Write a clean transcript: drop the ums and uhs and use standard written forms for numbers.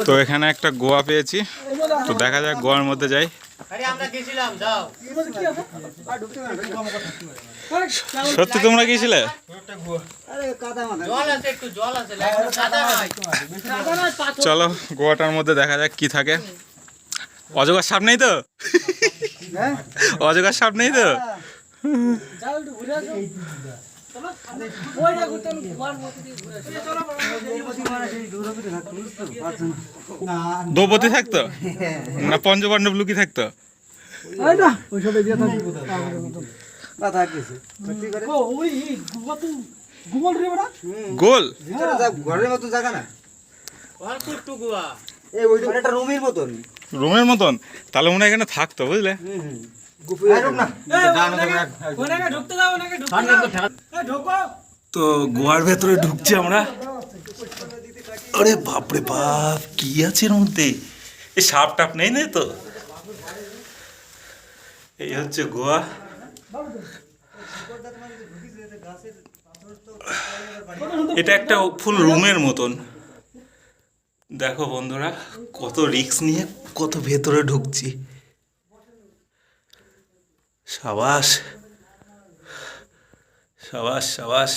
তো এখানে একটা গোয়া পেয়েছি, তো দেখা যাক গোয়ার মধ্যে যাই। সত্যি তোমরা গিয়েছিলে? চলো গোয়াটার মধ্যে দেখা যাক কি থাকে। অজগর সাপ নেই তো? অজগর সাপ নেই তো? দ্রৌপদী থাকতো না পঞ্চপাণ্ডব লুকি থাকতো? গোল ঘরের মতো জায়গা না, রুমের মতন, তাহলে মনে হয় এখানে থাকতো, বুঝলে? তো গোয়ার ভেতরে ঢুকছি আমরা। আরে বাপরে বাপ, কি আছে এর মধ্যে? এই সাপ টাপ নেই না তো? এই হচ্ছে গোয়া। এটা একটা ফুল রুমের মতন। দেখো বন্ধুরা, কত রিস্ক নিয়ে কত ভেতরে ঢুকছি। সাবাস সাবাস সাবাস।